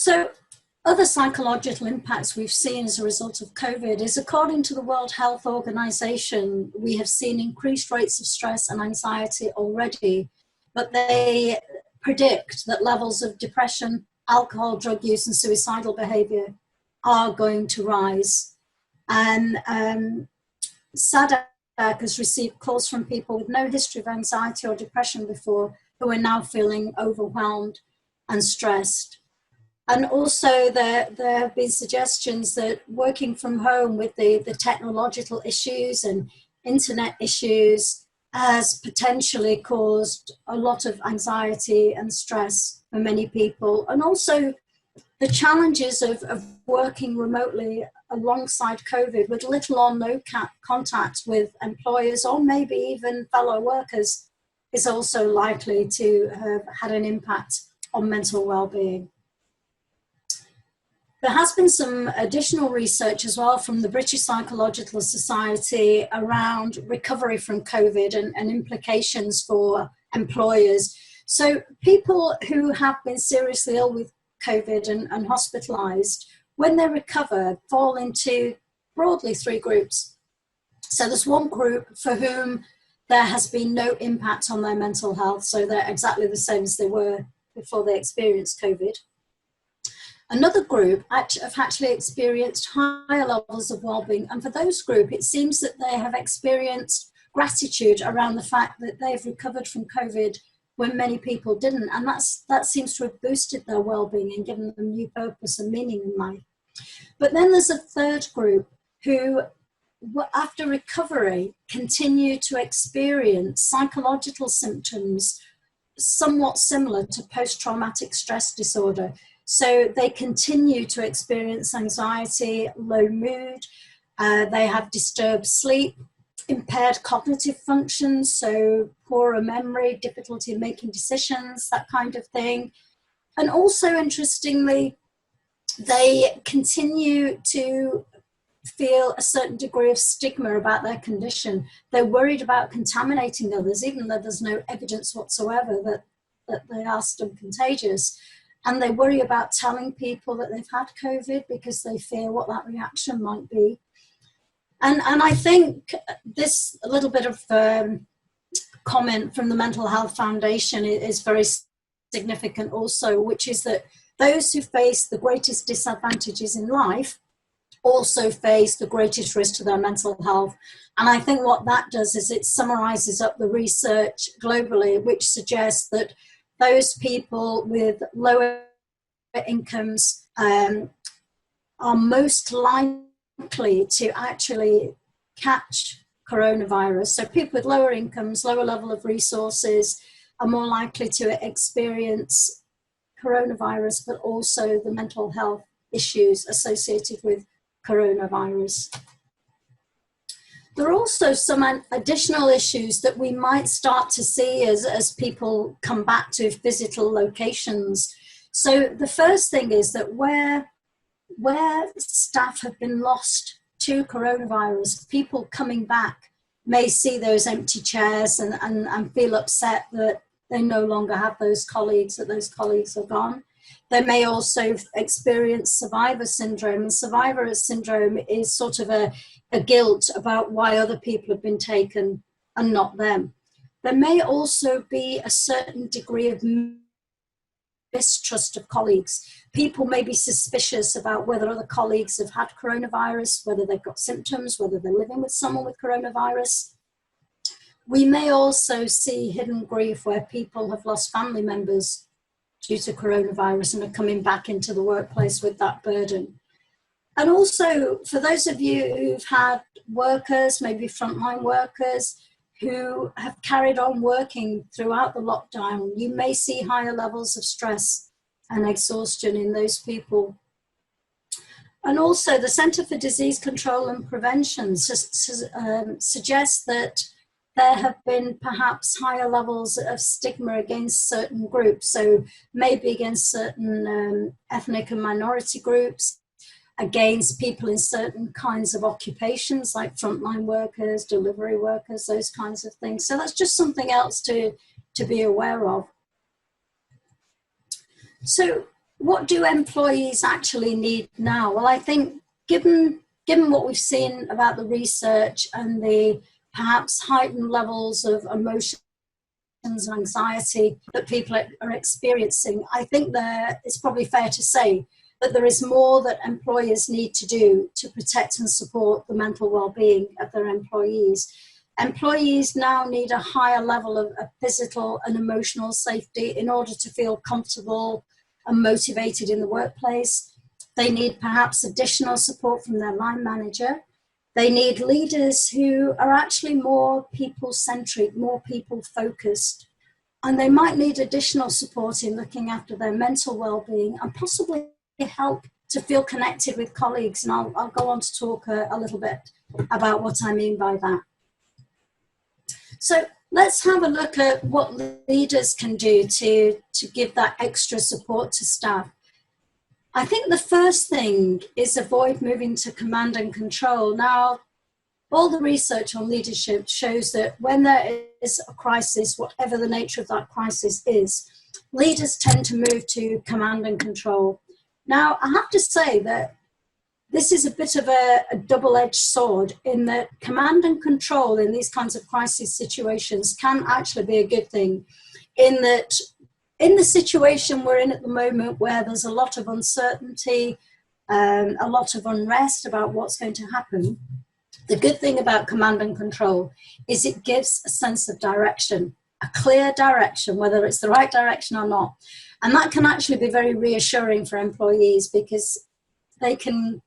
So other psychological impacts we've seen as a result of COVID is, according to the World Health Organization, we have seen increased rates of stress and anxiety already, but they predict that levels of depression, alcohol, drug use, and suicidal behavior are going to rise. And SADAG has received calls from people with no history of anxiety or depression before who are now feeling overwhelmed and stressed. And also there have been suggestions that working from home with the technological issues and internet issues has potentially caused a lot of anxiety and stress for many people. And also the challenges of working remotely alongside COVID with little or no contact with employers or maybe even fellow workers is also likely to have had an impact on mental well-being. There has been some additional research as well from the British Psychological Society around recovery from COVID and implications for employers. So people who have been seriously ill with COVID and hospitalized, when they recover, fall into broadly three groups. So there's one group for whom there has been no impact on their mental health, so they're exactly the same as they were before they experienced COVID. Another group have actually experienced higher levels of well-being, and for those group, it seems that they have experienced gratitude around the fact that they've recovered from COVID when many people didn't, and that seems to have boosted their well-being and given them new purpose and meaning in life. But then there's a third group who, after recovery, continue to experience psychological symptoms somewhat similar to post-traumatic stress disorder. So they continue to experience anxiety, low mood, they have disturbed sleep, impaired cognitive functions, so poorer memory, difficulty in making decisions, that kind of thing. And also, interestingly, they continue to feel a certain degree of stigma about their condition. They're worried about contaminating others, even though there's no evidence whatsoever that they are still contagious. And they worry about telling people that they've had COVID because they fear what that reaction might be. And I think this little bit of comment from the Mental Health Foundation is very significant also, which is that those who face the greatest disadvantages in life also face the greatest risk to their mental health. And I think what that does is it summarizes up the research globally, which suggests that those people with lower incomes are most likely to actually catch coronavirus. So people with lower incomes, lower level of resources are more likely to experience coronavirus, but also the mental health issues associated with coronavirus. There are also some additional issues that we might start to see as people come back to physical locations. So the first thing is that where staff have been lost to coronavirus, people coming back may see those empty chairs and feel upset that they no longer have those colleagues, that those colleagues are gone. They may also experience survivor syndrome. And survivor syndrome is sort of a guilt about why other people have been taken and not them. There may also be a certain degree of mistrust of colleagues. People may be suspicious about whether other colleagues have had coronavirus, whether they've got symptoms, whether they're living with someone with coronavirus. We may also see hidden grief where people have lost family members due to coronavirus and are coming back into the workplace with that burden. And also, for those of you who've had workers, maybe frontline workers, who have carried on working throughout the lockdown, you may see higher levels of stress and exhaustion in those people. And also, the Centre for Disease Control and Prevention suggests that there have been perhaps higher levels of stigma against certain groups, so maybe against certain ethnic and minority groups, against people in certain kinds of occupations like frontline workers, delivery workers, those kinds of things. So that's just something else to be aware of. So what do employees actually need now? Well, I think given what we've seen about the research and the perhaps heightened levels of emotions and anxiety that people are experiencing, I think it's probably fair to say that there is more that employers need to do to protect and support the mental well-being of their employees. Employees now need a higher level of physical and emotional safety in order to feel comfortable and motivated in the workplace. They need perhaps additional support from their line manager. They need leaders who are actually more people-centric, more people-focused. And they might need additional support in looking after their mental well-being and possibly help to feel connected with colleagues. And I'll go on to talk a little bit about what I mean by that. So let's have a look at what leaders can do to give that extra support to staff. I think the first thing is avoid moving to command and control. Now, all the research on leadership shows that when there is a crisis, whatever the nature of that crisis is, leaders tend to move to command and control. Now, I have to say that this is a bit of a double-edged sword in that command and control in these kinds of crisis situations can actually be a good thing, in that in the situation we're in at the moment where there's a lot of uncertainty, a lot of unrest about what's going to happen, the good thing about command and control is it gives a sense of direction, a clear direction, whether it's the right direction or not. And that can actually be very reassuring for employees because they can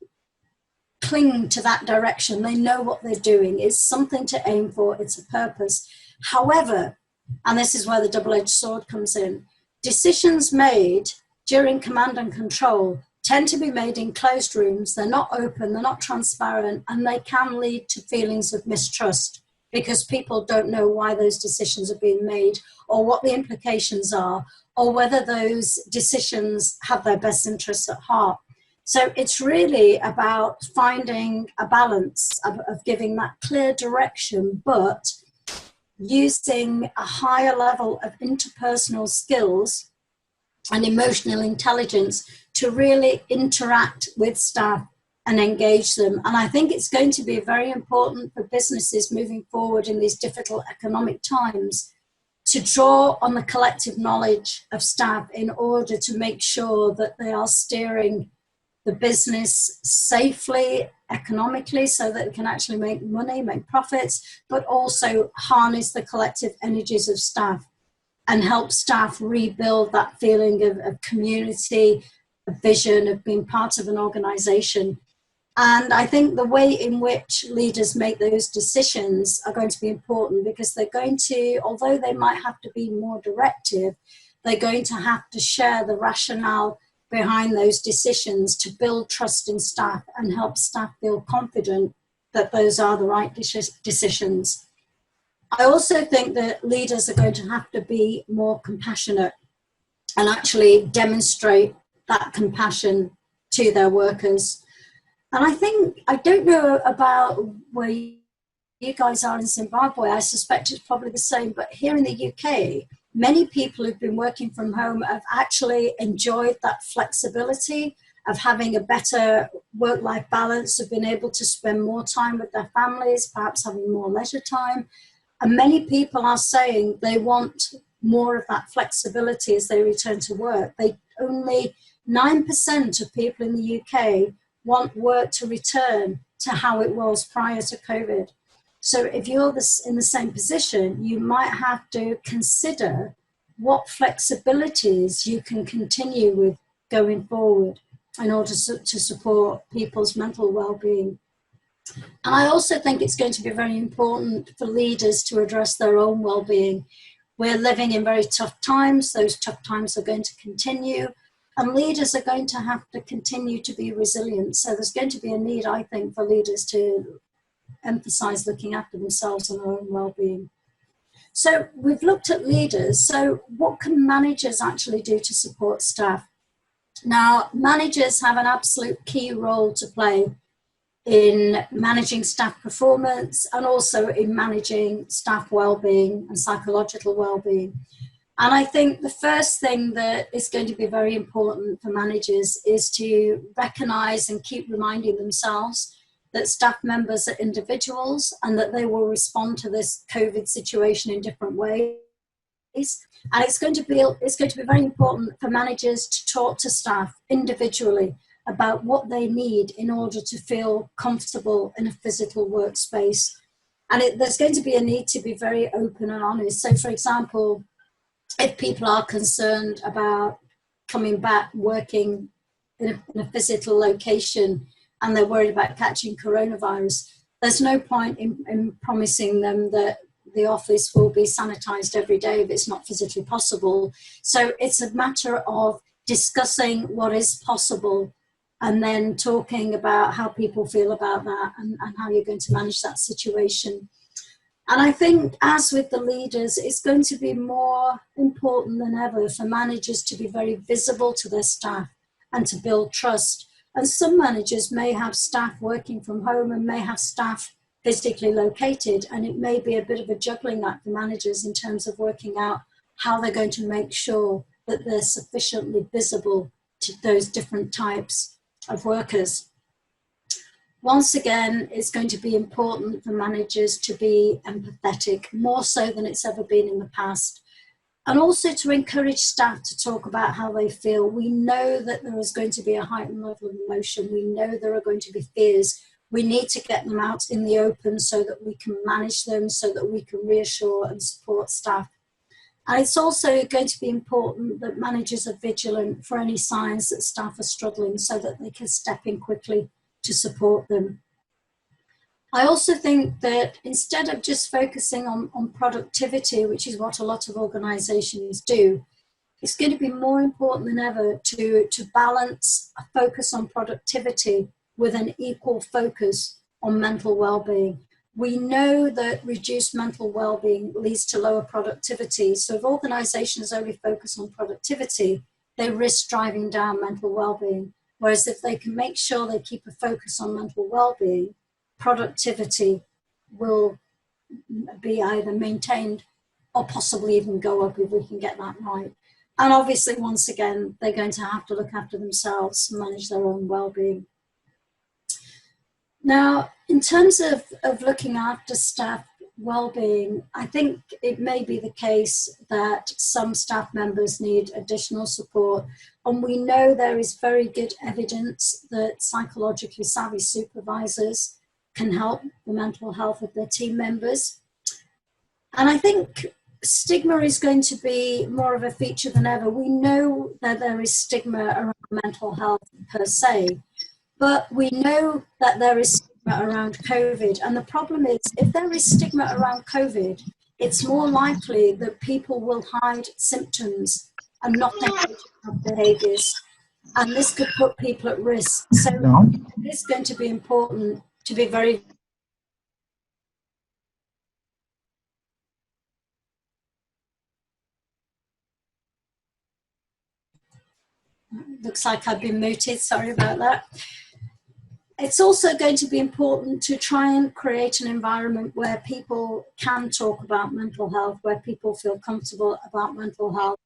cling to that direction. They know what they're doing. It's something to aim for. It's a purpose. However, and this is where the double-edged sword comes in, decisions made during command and control tend to be made in closed rooms. They're not open, they're not transparent, and they can lead to feelings of mistrust because people don't know why those decisions are being made or what the implications are or whether those decisions have their best interests at heart. So it's really about finding a balance of giving that clear direction, but using a higher level of interpersonal skills and emotional intelligence to really interact with staff and engage them. And I think it's going to be very important for businesses moving forward in these difficult economic times to draw on the collective knowledge of staff in order to make sure that they are steering the business safely, economically, so that it can actually make money, make profits, but also harness the collective energies of staff and help staff rebuild that feeling of community, of vision, of being part of an organization. And I think the way in which leaders make those decisions are going to be important because they're going to, although they might have to be more directive, they're going to have to share the rationale behind those decisions to build trust in staff and help staff feel confident that those are the right decisions. I also think that leaders are going to have to be more compassionate and actually demonstrate that compassion to their workers. And I think, I don't know about where you guys are in Zimbabwe, I suspect it's probably the same, but here in the UK, many people who've been working from home have actually enjoyed that flexibility of having a better work-life balance, of being able to spend more time with their families, perhaps having more leisure time. And many people are saying they want more of that flexibility as they return to work. Only 9% of people in the UK want work to return to how it was prior to COVID. So if you're in the same position, you might have to consider what flexibilities you can continue with going forward in order to support people's mental well-being. And I also think it's going to be very important for leaders to address their own well-being. We're living in very tough times. Those tough times are going to continue. And leaders are going to have to continue to be resilient. So there's going to be a need, I think, for leaders to emphasize looking after themselves and their own well-being. So we've looked at leaders. So what can managers actually do to support staff? Now, managers have an absolute key role to play in managing staff performance and also in managing staff well-being and psychological well-being. And I think the first thing that is going to be very important for managers is to recognize and keep reminding themselves that staff members are individuals and that they will respond to this COVID situation in different ways. And it's going to be very important for managers to talk to staff individually about what they need in order to feel comfortable in a physical workspace. And there's going to be a need to be very open and honest. So, for example, if people are concerned about coming back working in a physical location and they're worried about catching coronavirus, there's no point in promising them that the office will be sanitized every day if it's not physically possible. So it's a matter of discussing what is possible and then talking about how people feel about that and how you're going to manage that situation. And I think, as with the leaders, it's going to be more important than ever for managers to be very visible to their staff and to build trust. And some managers may have staff working from home and may have staff physically located, and it may be a bit of a juggling act for managers in terms of working out how they're going to make sure that they're sufficiently visible to those different types of workers. Once again, it's going to be important for managers to be empathetic, more so than it's ever been in the past. And also to encourage staff to talk about how they feel. We know that there is going to be a heightened level of emotion. We know there are going to be fears. We need to get them out in the open so that we can manage them, so that we can reassure and support staff. And it's also going to be important that managers are vigilant for any signs that staff are struggling so that they can step in quickly to support them. I also think that instead of just focusing on productivity, which is what a lot of organizations do, it's going to be more important than ever to balance a focus on productivity with an equal focus on mental well-being. We know that reduced mental well-being leads to lower productivity. So if organizations only focus on productivity, they risk driving down mental well-being. Whereas if they can make sure they keep a focus on mental well-being, productivity will be either maintained or possibly even go up if we can get that right. And obviously, once again, they're going to have to look after themselves, manage their own well-being. Now, in terms of looking after staff well-being, I think it may be the case that some staff members need additional support. And we know there is very good evidence that psychologically savvy supervisors can help the mental health of their team members. And I think stigma is going to be more of a feature than ever. We know that there is stigma around mental health per se, but we know that there is stigma around COVID. And the problem is, if there is stigma around COVID, it's more likely that people will hide symptoms and not engage in behaviours. And this could put people at risk. So it is going to be important to be very looks like I've been muted, sorry about that. It's also going to be important to try and create an environment where people can talk about mental health, where people feel comfortable about mental health,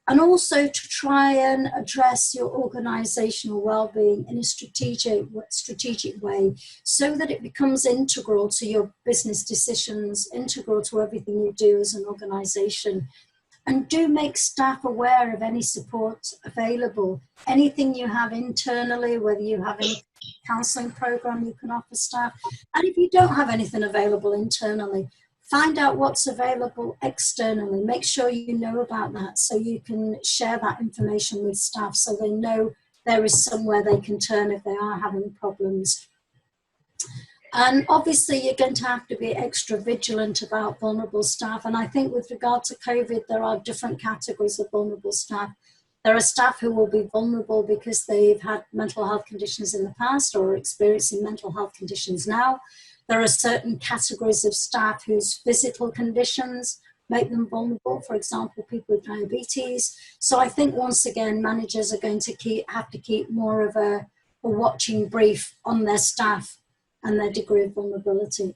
and also to try and address your organizational well-being in a strategic way so that it becomes integral to your business decisions, integral to everything you do as an organization. And do make staff aware of any support available, anything you have internally, whether you have any counselling program you can offer staff. And if you don't have anything available internally, find out what's available externally. Make sure you know about that so you can share that information with staff so they know there is somewhere they can turn if they are having problems. And obviously, you're going to have to be extra vigilant about vulnerable staff. And I think with regard to COVID, there are different categories of vulnerable staff. There are staff who will be vulnerable because they've had mental health conditions in the past or are experiencing mental health conditions now. There are certain categories of staff whose physical conditions make them vulnerable, for example, people with diabetes. So I think, once again, managers are going to have to keep more of a watching brief on their staff and their degree of vulnerability.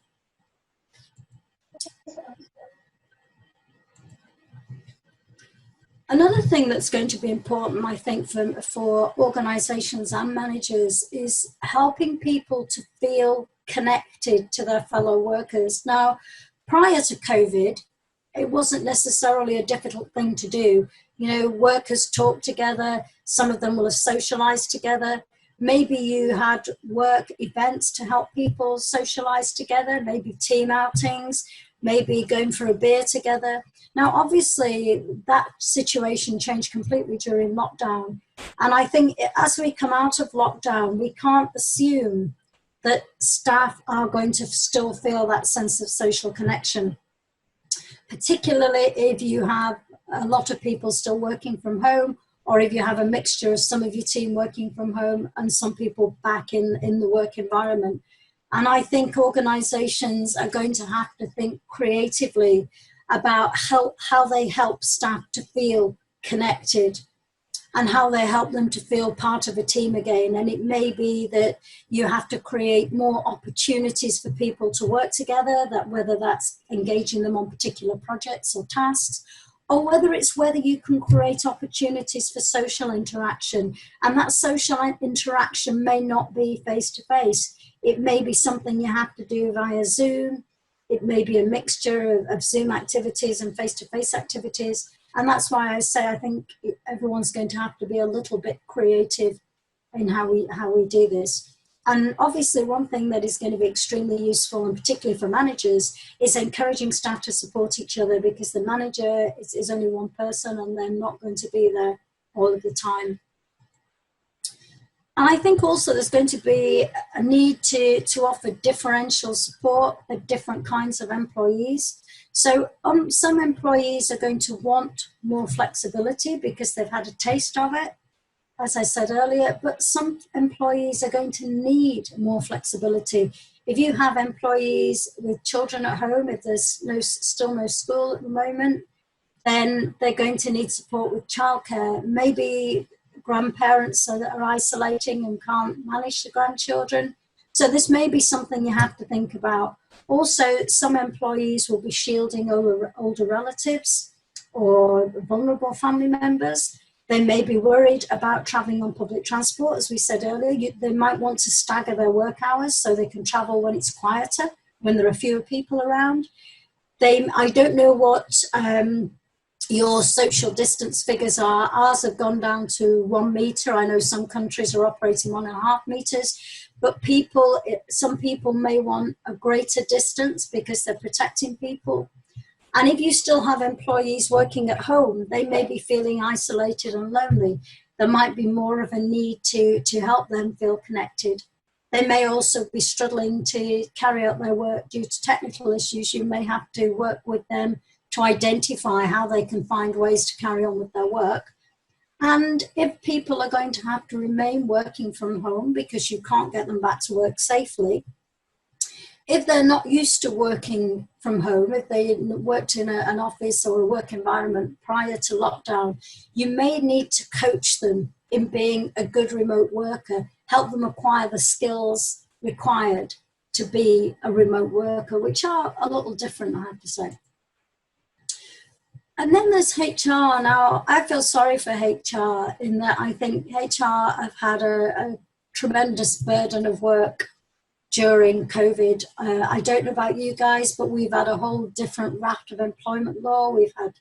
Another thing that's going to be important, I think, for organizations and managers is helping people to feel connected to their fellow workers. Now, prior to COVID, it wasn't necessarily a difficult thing to do. You know, workers talk together, some of them will have socialized together. Maybe you had work events to help people socialize together, maybe team outings, maybe going for a beer together. Now, obviously, that situation changed completely during lockdown. And I think as we come out of lockdown, we can't assume that staff are going to still feel that sense of social connection, particularly if you have a lot of people still working from home, or if you have a mixture of some of your team working from home and some people back in the work environment. And I think organizations are going to have to think creatively about how they help staff to feel connected and how they help them to feel part of a team again. And it may be that you have to create more opportunities for people to work together, that whether that's engaging them on particular projects or tasks, or whether you can create opportunities for social interaction. And that social interaction may not be face-to-face. It may be something you have to do via Zoom. It may be a mixture of Zoom activities and face-to-face activities. And that's why I say I think everyone's going to have to be a little bit creative in how we do this. And obviously one thing that is going to be extremely useful, and particularly for managers, is encouraging staff to support each other, because the manager is only one person and they're not going to be there all of the time. And I think also there's going to be a need to offer differential support for different kinds of employees. So some employees are going to want more flexibility because they've had a taste of it, as I said earlier, but some employees are going to need more flexibility. If you have employees with children at home, if there's still no school at the moment, then they're going to need support with childcare. Maybe grandparents are isolating and can't manage the grandchildren. So this may be something you have to think about. Also, some employees will be shielding older relatives or vulnerable family members. They may be worried about traveling on public transport. As we said earlier, they might want to stagger their work hours so they can travel when it's quieter, when there are fewer people around. I don't know what your social distance figures are. Ours have gone down to 1 meter. I know some countries are operating 1.5 meters, but some people may want a greater distance because they're protecting people. And if you still have employees working at home, they may be feeling isolated and lonely. There might be more of a need to help them feel connected. They may also be struggling to carry out their work due to technical issues. You may have to work with them to identify how they can find ways to carry on with their work. And if people are going to have to remain working from home because you can't get them back to work safely, if they're not used to working from home, if they worked in an office or a work environment prior to lockdown, you may need to coach them in being a good remote worker, help them acquire the skills required to be a remote worker, which are a little different, I have to say. And then there's HR. Now, I feel sorry for HR in that I think HR have had a tremendous burden of work during COVID. I don't know about you guys, but we've had a whole different raft of employment law. We've had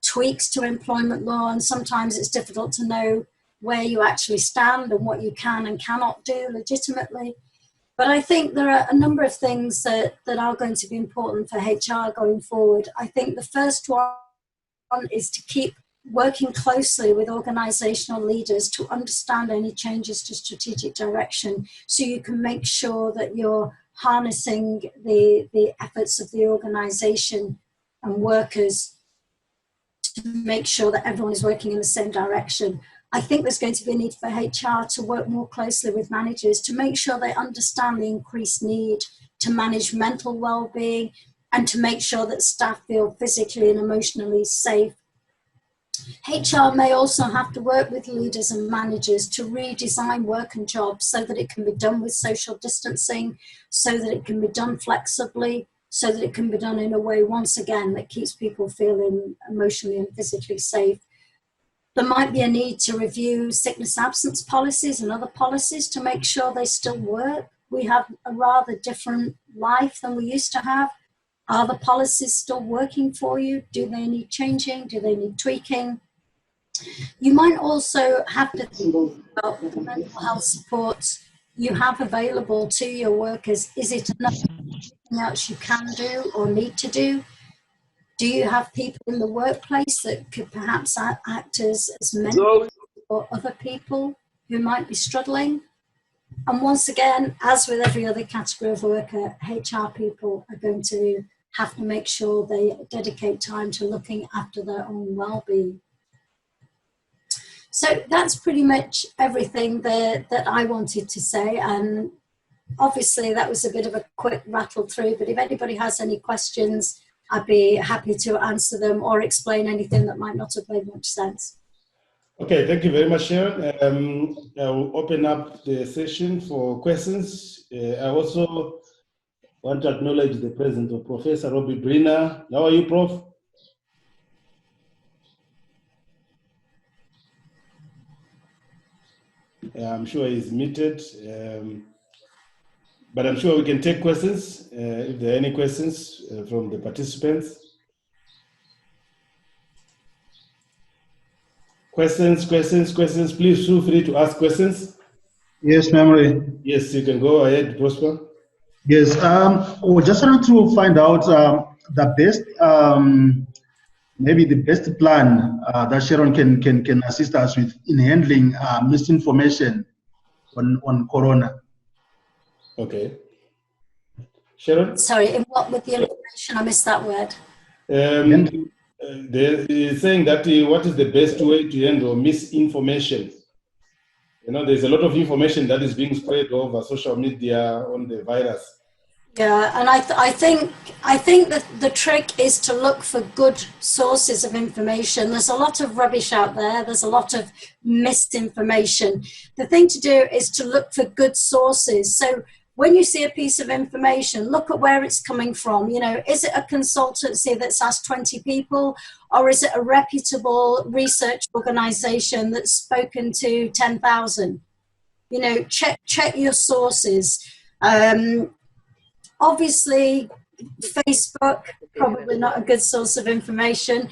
tweaks to employment law, and sometimes it's difficult to know where you actually stand and what you can and cannot do legitimately. But I think there are a number of things that are going to be important for HR going forward. I think the first one is to keep working closely with organizational leaders to understand any changes to strategic direction, so you can make sure that you're harnessing the efforts of the organization and workers to make sure that everyone is working in the same direction. I think there's going to be a need for HR to work more closely with managers to make sure they understand the increased need to manage mental well-being and to make sure that staff feel physically and emotionally safe. HR may also have to work with leaders and managers to redesign work and jobs so that it can be done with social distancing, so that it can be done flexibly, so that it can be done in a way, once again, that keeps people feeling emotionally and physically safe. There might be a need to review sickness absence policies and other policies to make sure they still work. We have a rather different life than we used to have. Are the policies still working for you? Do they need changing? Do they need tweaking? You might also have to think about the mental health supports you have available to your workers. Is it enough else you can do or need to do? Do you have people in the workplace that could perhaps act as mentors for other people who might be struggling? And once again, as with every other category of worker, HR people are going to have to make sure they dedicate time to looking after their own well-being. So that's pretty much everything that I wanted to say. And obviously that was a bit of a quick rattle through, but if anybody has any questions, I'd be happy to answer them or explain anything that might not have made much sense. Okay, thank you very much, Sharon. I will open up the session for questions. I also want to acknowledge the presence of Professor Robbie Briner. How are you, Prof? I'm sure he's muted, but I'm sure we can take questions if there are any questions from the participants. Questions, please feel free to ask questions. Yes, Memory. Yes, you can go ahead, Prosper. Yes, we just wanted to find out the best, maybe the best plan that Sharon can assist us with in handling misinformation on Corona. Okay. Sharon? Sorry, in what with the information? I missed that word. They're saying that what is the best way to handle misinformation? You know, there's a lot of information that is being spread over social media on the virus. Yeah, and I think that the trick is to look for good sources of information. There's a lot of rubbish out there. There's a lot of misinformation. The thing to do is to look for good sources. So when you see a piece of information, look at where it's coming from. You know, is it a consultancy that's asked 20 people, or is it a reputable research organization that's spoken to 10,000? You know, check your sources. Obviously, Facebook, probably not a good source of information.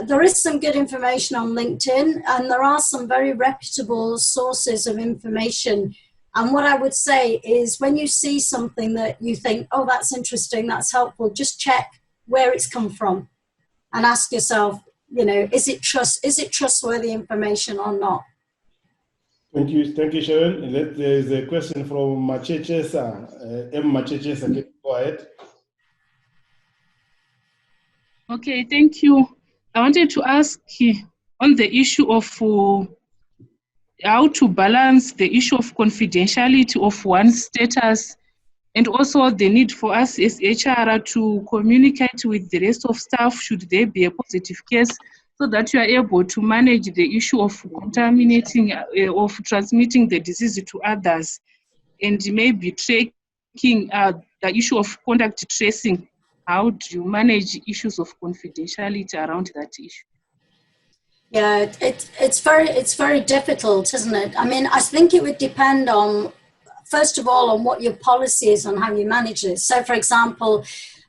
There is some good information on LinkedIn, and there are some very reputable sources of information. And what I would say is when you see something that you think, oh, that's interesting, that's helpful, just check where it's come from and ask yourself, you know, is it trustworthy information or not? Thank you, Sharon. There is a question from Machechesa. M. Machechesa, can you go ahead? Okay, thank you. I wanted to ask on the issue of how to balance the issue of confidentiality of one's status and also the need for us as HR to communicate with the rest of staff should there be a positive case, so that you are able to manage the issue of contaminating, of transmitting the disease to others, and maybe tracking the issue of contact tracing. How do you manage issues of confidentiality around that issue? Yeah, it's very difficult, isn't it? I mean, I think it would depend on, first of all, on what your policy is on how you manage this. So, for example,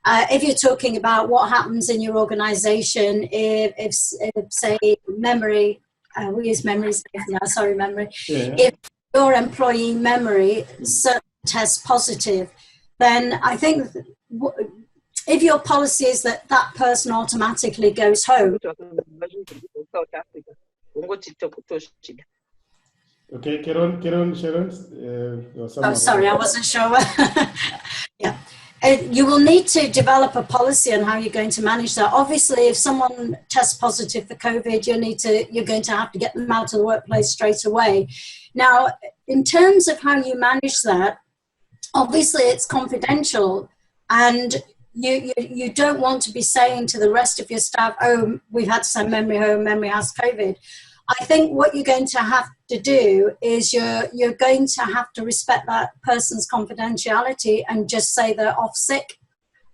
if you're talking about what happens in your organization, if say, memory, we use memories now, sorry, memory. Yeah. If your employee memory tests positive, then I think if your policy is that that person automatically goes home. Okay, Sharon. Oh, sorry, I wasn't sure. Yeah. You will need to develop a policy on how you're going to manage that. Obviously, if someone tests positive for COVID, you're going to have to get them out of the workplace straight away. Now, in terms of how you manage that, obviously it's confidential, and you don't want to be saying to the rest of your staff, oh, we've had to send memory home, memory has COVID. I think what you're going to have to do is you're going to have to respect that person's confidentiality and just say they're off sick,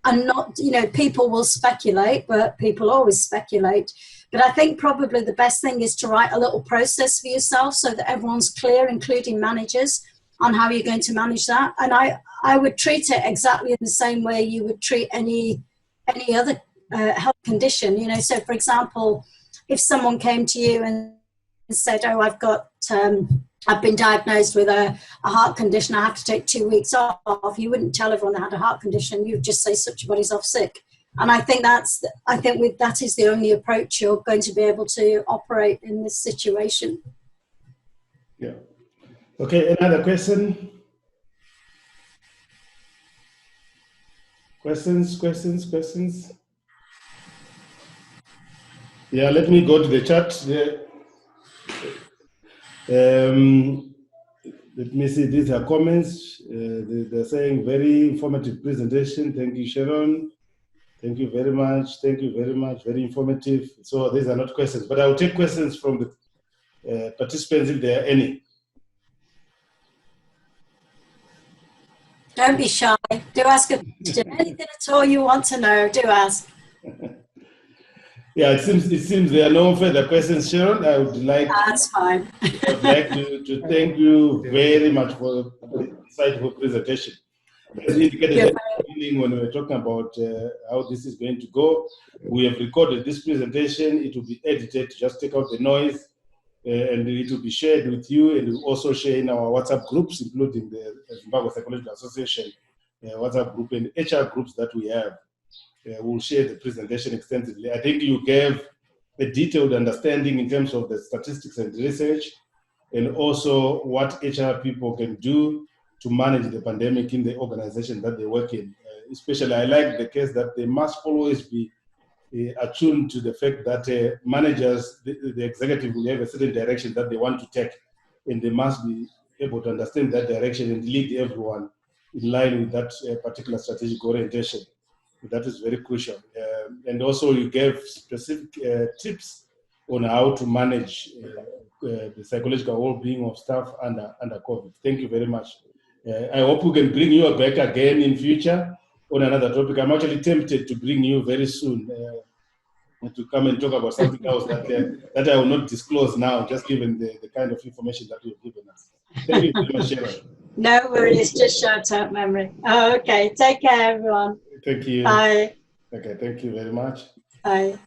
and not, people will speculate, but people always speculate. But I think probably the best thing is to write a little process for yourself so that everyone's clear, including managers, on how you're going to manage that. And I would treat it exactly in the same way you would treat any other health condition. You know, so for example, if someone came to you and said, oh, I've been diagnosed with a heart condition, I have to take 2 weeks off, you wouldn't tell everyone they had a heart condition, you'd just say such a body's off sick. And I think that is the only approach you're going to be able to operate in this situation. Yeah. Okay, another question? Questions? Yeah, let me go to the chat. Yeah. Let me see, these are comments. They're saying, very informative presentation. Thank you, Sharon. Thank you very much. Thank you very much. Very informative. So these are not questions, but I will take questions from the participants if there are any. Don't be shy. Do ask a question. Anything at all you want to know, do ask. Yeah, it seems there are no further questions, Sharon. I would like. That's fine. I'd like to thank you very much for the insightful presentation. As indicated at the beginning when we were talking about how this is going to go, we have recorded this presentation. It will be edited to just take out the noise, and it will be shared with you, and we'll also share in our WhatsApp groups, including the Zimbabwe Psychological Association WhatsApp group and HR groups that we have. We'll share the presentation extensively. I think you gave a detailed understanding in terms of the statistics and research, and also what HR people can do to manage the pandemic in the organization that they work in. Especially, I like the case that they must always be attuned to the fact that managers, the executive will have a certain direction that they want to take, and they must be able to understand that direction and lead everyone in line with that particular strategic orientation. That is very crucial. And also you gave specific tips on how to manage the psychological well-being of staff under COVID. Thank you very much. I hope we can bring you back again in future on another topic. I'm actually tempted to bring you very soon to come and talk about something else that I will not disclose now, just given the kind of information that you've given us. Thank you very much, Sharon. No worries, just short-term memory. Oh, okay, take care, everyone. Thank you. Bye. Okay, thank you very much. Bye.